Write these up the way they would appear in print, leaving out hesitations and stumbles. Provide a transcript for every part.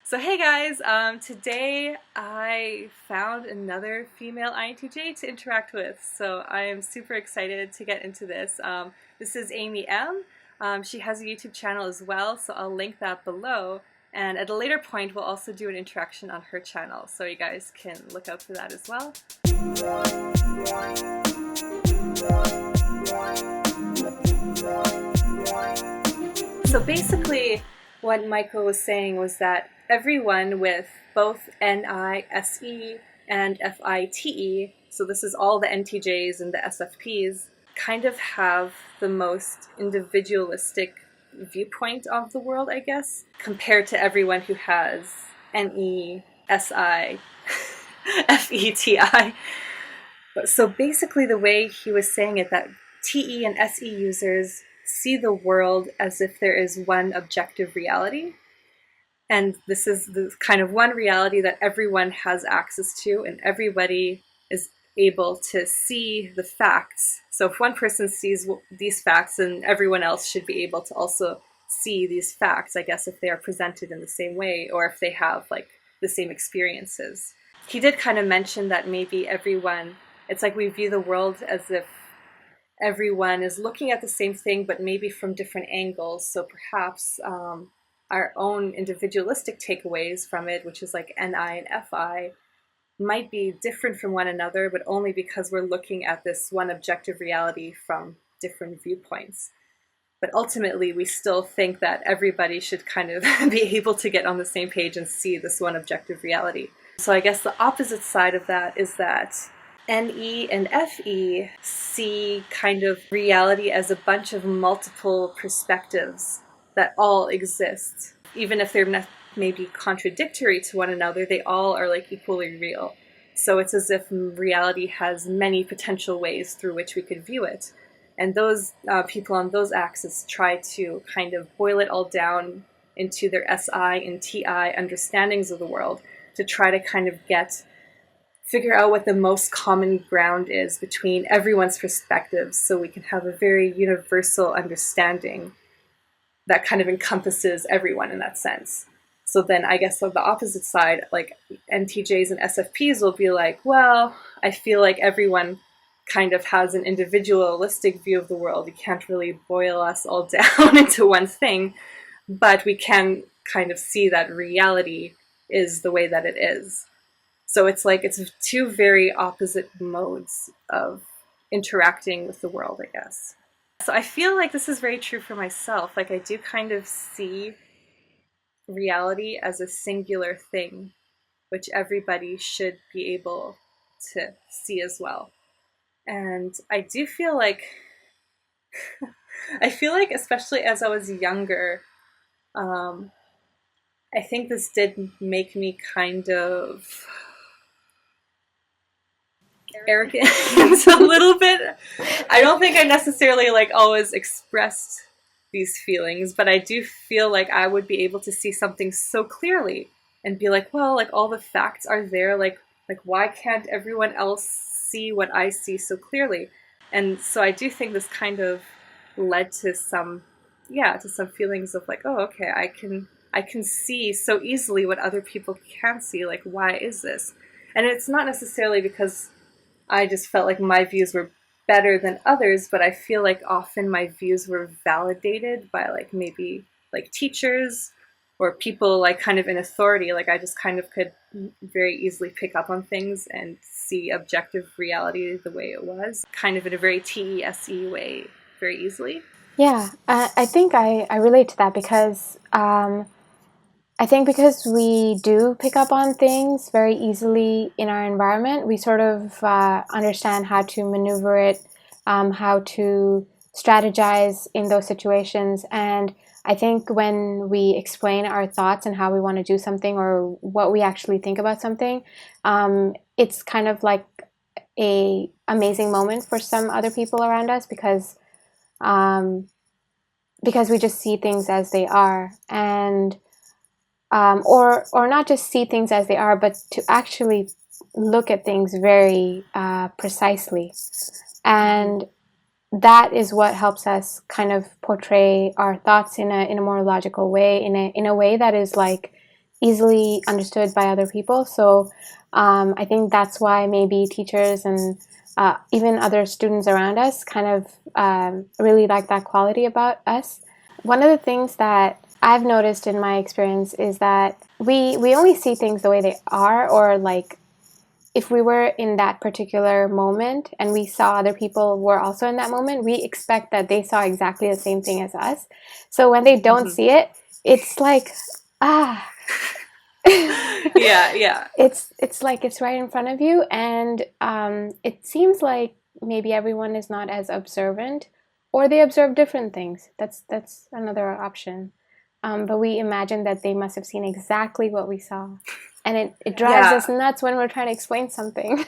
So hey guys, today I found another female INTJ to interact with, so I am super excited to get into this. This is Amy M. She has a YouTube channel as well, so I'll link that below, and at a later point we'll also do an interaction on her channel, so you guys can look out for that as well. So basically, what Michael was saying was that everyone with both NISE and FITE, so this is all the NTJs and the SFPs, kind of have the most individualistic viewpoint of the world, I guess, compared to everyone who has NE, SI, FETI. So basically the way he was saying it, that TE and SE users see the world as if there is one objective reality. And this is the kind of one reality that everyone has access to, and everybody is able to see the facts. So if one person sees these facts, then everyone else should be able to also see these facts, I guess, if they are presented in the same way, or if they have like the same experiences. He did kind of mention that maybe everyone, it's like we view the world as if everyone is looking at the same thing, but maybe from different angles. So perhaps our own individualistic takeaways from it, which is like NI and FI, might be different from one another, but only because we're looking at this one objective reality from different viewpoints. But ultimately, we still think that everybody should kind of be able to get on the same page and see this one objective reality. So I guess the opposite side of that is that NE and FE see kind of reality as a bunch of multiple perspectives that all exist. Even if they're maybe contradictory to one another, they all are like equally real. So it's as if reality has many potential ways through which we could view it. And those people on those axes try to kind of boil it all down into their SI and TI understandings of the world to try to kind of figure out what the most common ground is between everyone's perspectives, so we can have a very universal understanding that kind of encompasses everyone in that sense. So then I guess on the opposite side, like NTJs and SFPs will be like, well, I feel like everyone kind of has an individualistic view of the world. You can't really boil us all down into one thing, but we can kind of see that reality is the way that it is. So it's like it's two very opposite modes of interacting with the world, I guess. So I feel like this is very true for myself. Like I do kind of see reality as a singular thing, which everybody should be able to see as well. And I do feel like, especially as I was younger, I think this did make me kind of arrogant a little bit. I don't think I necessarily like always expressed these feelings, but I do feel like I would be able to see something so clearly and be like, well, like all the facts are there, like why can't everyone else see what I see so clearly? And so I do think this kind of led to some feelings of like, oh, okay, I can see so easily what other people can't see. Like, why is this? And it's not necessarily because I just felt like my views were better than others, but I feel like often my views were validated by like maybe like teachers or people like kind of in authority. Like I just kind of could very easily pick up on things and see objective reality the way it was, kind of in a very TESE way, very easily. Yeah, I think I relate to that because I think because we do pick up on things very easily in our environment, we sort of understand how to maneuver it, how to strategize in those situations. And I think when we explain our thoughts and how we want to do something or what we actually think about something, it's kind of like a amazing moment for some other people around us because we just see things as they are, and or not just see things as they are, but to actually look at things very precisely. And that is what helps us kind of portray our thoughts in a more logical way, in a way that is like easily understood by other people. So I think that's why maybe teachers and even other students around us kind of really like that quality about us. One of the things that I've noticed in my experience is that we only see things the way they are, or like if we were in that particular moment and we saw other people were also in that moment, we expect that they saw exactly the same thing as us. So when they don't see it, it's like, ah, Yeah. it's like it's right in front of you, and it seems like maybe everyone is not as observant, or they observe different things. That's another option. But we imagine that they must have seen exactly what we saw, and it drives us Yeah. nuts when we're trying to explain something.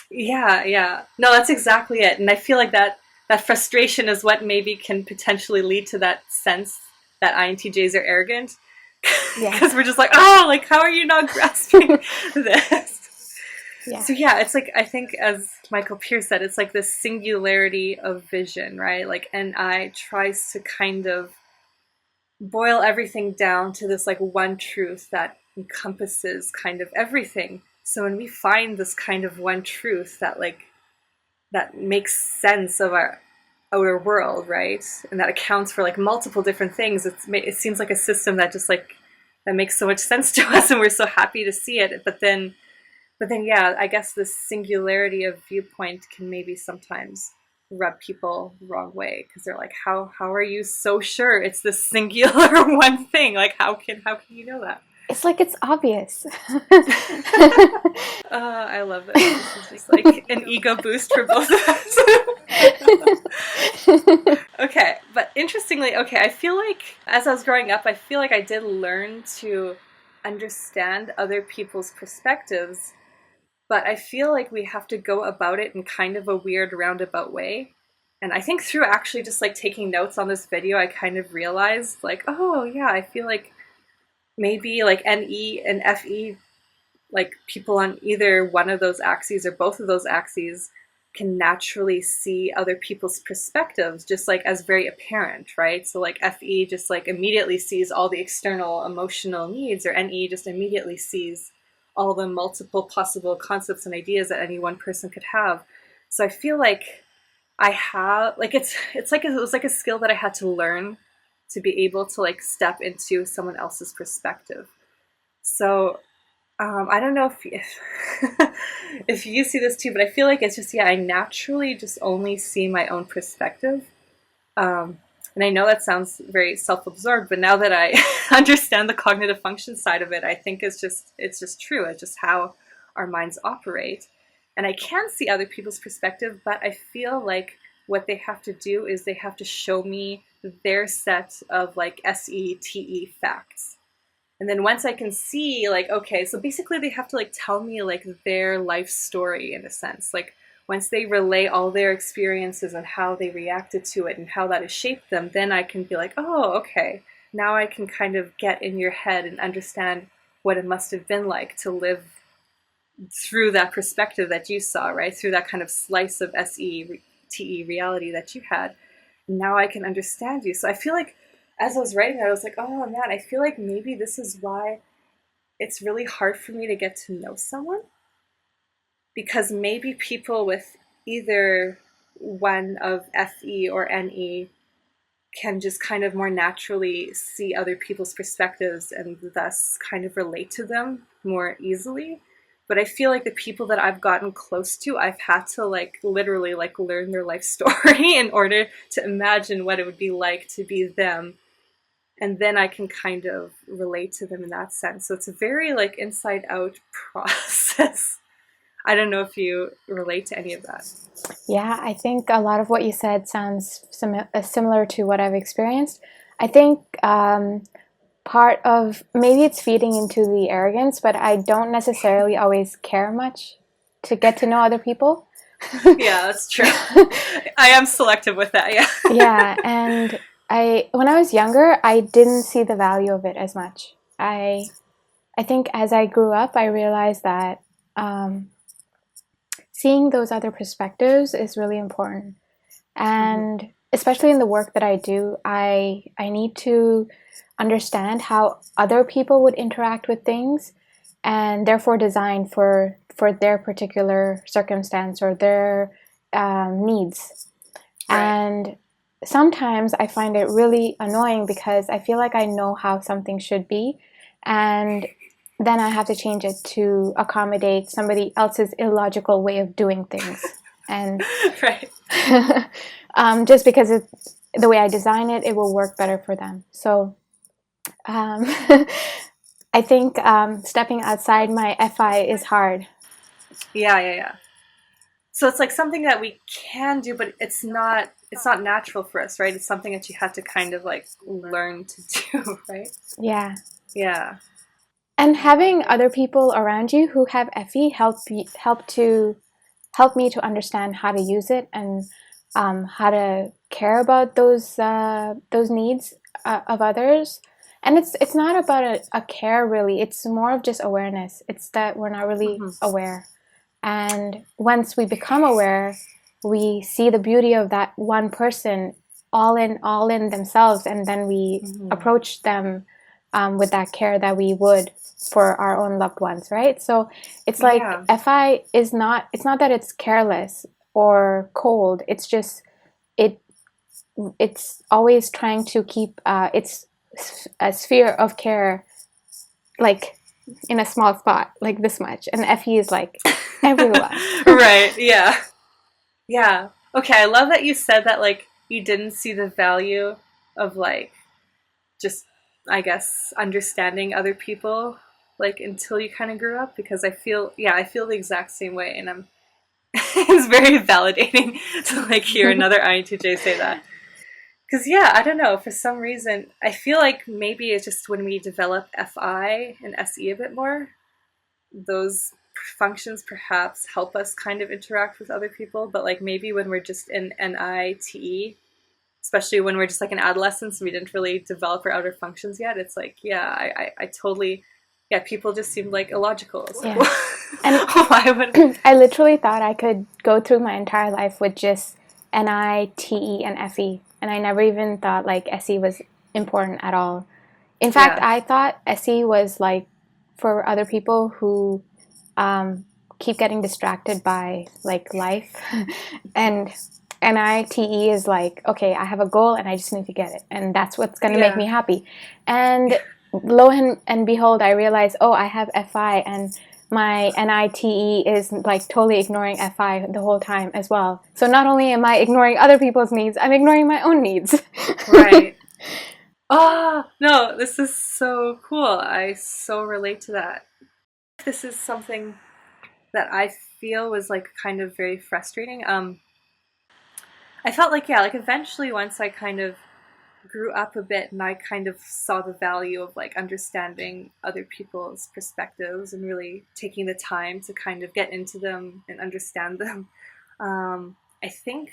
Yeah. No, that's exactly it. And I feel like that frustration is what maybe can potentially lead to that sense that INTJs are arrogant. Because Yes. we're just like, oh, like, how are you not grasping this? Yeah. So yeah, it's like, I think as Michael Pierce said, it's like this singularity of vision, right? Like NI tries to kind of boil everything down to this like one truth that encompasses kind of everything. So when we find this kind of one truth that like that makes sense of our outer world, right, and that accounts for like multiple different things, it seems like a system that just like that makes so much sense to us, and we're so happy to see it. But then yeah, I guess this singularity of viewpoint can maybe sometimes rub people the wrong way, because they're like, how are you so sure it's this singular one thing? Like how can you know that? It's like it's obvious. I love this. This is just like an ego boost for both of us. Okay, but interestingly, okay, I feel like as I was growing up, I feel like I did learn to understand other people's perspectives, but I feel like we have to go about it in kind of a weird roundabout way. And I think through actually just like taking notes on this video, I kind of realized like, oh yeah, I feel like maybe like NE and FE, like people on either one of those axes or both of those axes, can naturally see other people's perspectives just like as very apparent, right? So like FE just like immediately sees all the external emotional needs, or NE just immediately sees all the multiple possible concepts and ideas that any one person could have. So I feel like I have like it's like it was like a skill that I had to learn to be able to like step into someone else's perspective. So I don't know if you see this too, but I feel like it's just, yeah, I naturally just only see my own perspective. And I know that sounds very self-absorbed, but now that I understand the cognitive function side of it, I think it's just true. It's just how our minds operate. And I can see other people's perspective, but I feel like what they have to do is they have to show me their set of like SETE facts. And then once I can see, like, okay, so basically they have to like tell me like their life story in a sense. Like once they relay all their experiences and how they reacted to it and how that has shaped them, then I can be like, oh, okay, now I can kind of get in your head and understand what it must have been like to live through that perspective that you saw, right? Through that kind of slice of SETE reality that you had. Now I can understand you. So I feel like as I was writing that, I was like, oh man, I feel like maybe this is why it's really hard for me to get to know someone, because maybe people with either one of FE or NE can just kind of more naturally see other people's perspectives and thus kind of relate to them more easily. But I feel like the people that I've gotten close to, I've had to like literally like learn their life story in order to imagine what it would be like to be them. And then I can kind of relate to them in that sense. So it's a very like inside out process. I don't know if you relate to any of that. Yeah, I think a lot of what you said sounds similar to what I've experienced. I think part of maybe it's feeding into the arrogance, but I don't necessarily always care much to get to know other people. Yeah, that's true. I am selective with that, yeah. Yeah, and when I was younger, I didn't see the value of it as much. I think as I grew up, I realized that seeing those other perspectives is really important. Mm-hmm. And especially in the work that I do, I need to understand how other people would interact with things, and therefore design for their particular circumstance or their needs. Right. And sometimes I find it really annoying because I feel like I know how something should be, and then I have to change it to accommodate somebody else's illogical way of doing things. And Right. just because the way I design it, it will work better for them. So I think stepping outside my FI is hard. Yeah. So it's like something that we can do, but it's not natural for us, right? It's something that you have to kind of like learn to do, right? Yeah. Yeah. And having other people around you who have FE help me to understand how to use it, and how to care about those needs of others. And it's not about a care really. It's more of just awareness. It's that we're not really aware. And once we become aware, we see the beauty of that one person all in themselves, and then we approach them with that care that we would for our own loved ones, right? So it's like FI is not, it's not that it's careless or cold. It's just it's always trying to keep its a sphere of care like in a small spot, like this much, and FE is like everyone. Right. Yeah. Okay, I love that you said that, like, you didn't see the value of, like, just, I guess, understanding other people, like, until you kind of grew up, because I feel the exact same way, and it's very validating to, like, hear another INTJ say that. Because, yeah, I don't know, for some reason, I feel like maybe it's just when we develop FI and SE a bit more, those functions perhaps help us kind of interact with other people, but like maybe when we're just in NITE, especially when we're just like in adolescence and we didn't really develop our outer functions yet, it's like, yeah, I totally, yeah, people just seem like illogical. It's like, Yeah. And why would I literally thought I could go through my entire life with just NITE and FE, and I never even thought like SE was important at all. In fact, I thought SE was like for other people who keep getting distracted by like life, and NITE is like, okay, I have a goal and I just need to get it, and that's what's going to make me happy. And lo and behold, I realized, oh, I have FI, and my NITE is like totally ignoring FI the whole time as well. So not only am I ignoring other people's needs, I'm ignoring my own needs. Right. Oh, no, this is so cool. I so relate to that. This is something that I feel was like kind of very frustrating. I felt like, yeah, like eventually once I kind of grew up a bit and I kind of saw the value of like understanding other people's perspectives and really taking the time to kind of get into them and understand them. I think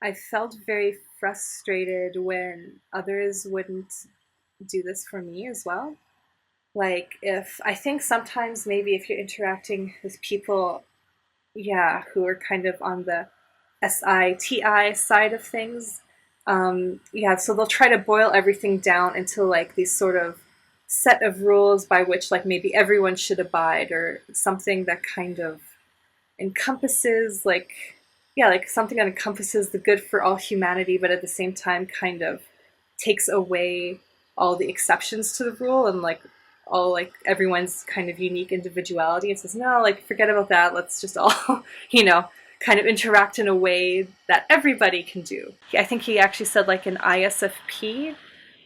I felt very frustrated when others wouldn't do this for me as well. Like if I think sometimes maybe if you're interacting with people, yeah, who are kind of on the SITI side of things, yeah, so they'll try to boil everything down into like these sort of set of rules by which like maybe everyone should abide, or something that kind of encompasses like, yeah, like something that encompasses the good for all humanity, but at the same time kind of takes away all the exceptions to the rule and like all like everyone's kind of unique individuality, and says, no, like forget about that, let's just all kind of interact in a way that everybody can do. I think he actually said like an ISFP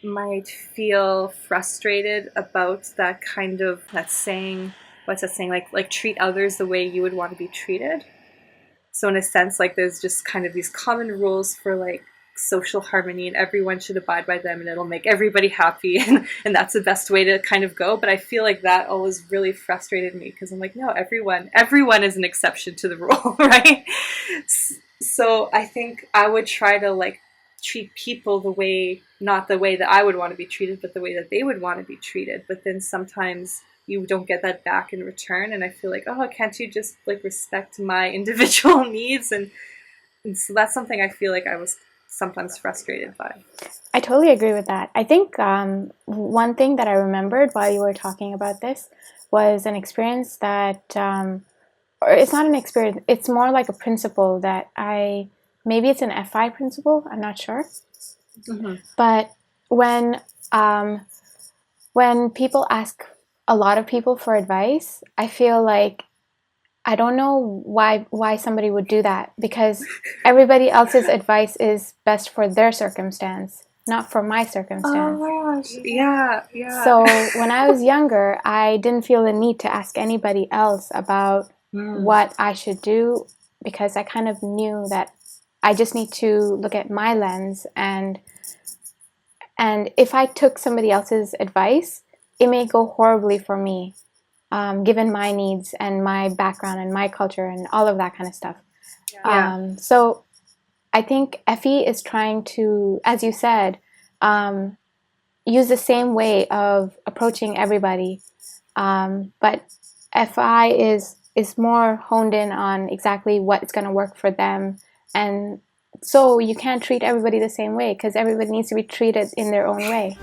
might feel frustrated about that kind of, that saying, what's that saying, like treat others the way you would want to be treated. So in a sense, like there's just kind of these common rules for like social harmony, and everyone should abide by them, and it'll make everybody happy, and that's the best way to kind of go. But I feel like that always really frustrated me, because I'm like, no, everyone is an exception to the rule, right? So I think I would try to like treat people the way, not the way that I would want to be treated, but the way that they would want to be treated. But then sometimes you don't get that back in return, and I feel like, oh, can't you just like respect my individual needs? And so that's something I feel like I was sometimes frustrated by. I totally agree with that. I think one thing that I remembered while you were talking about this was an experience that, or it's not an experience, it's more like a principle that maybe it's an FI principle, I'm not sure. Mm-hmm. But um, when people ask a lot of people for advice, I feel like I don't know why somebody would do that, because everybody else's advice is best for their circumstance, not for my circumstance. Oh my gosh. Yeah, yeah. So when I was younger, I didn't feel the need to ask anybody else about what I should do, because I kind of knew that I just need to look at my lens, and if I took somebody else's advice, it may go horribly for me, given my needs and my background and my culture and all of that kind of stuff. Yeah. So I think Effie is trying to, as you said, use the same way of approaching everybody, but FI is more honed in on exactly what's going to work for them, and so you can't treat everybody the same way, because everybody needs to be treated in their own way.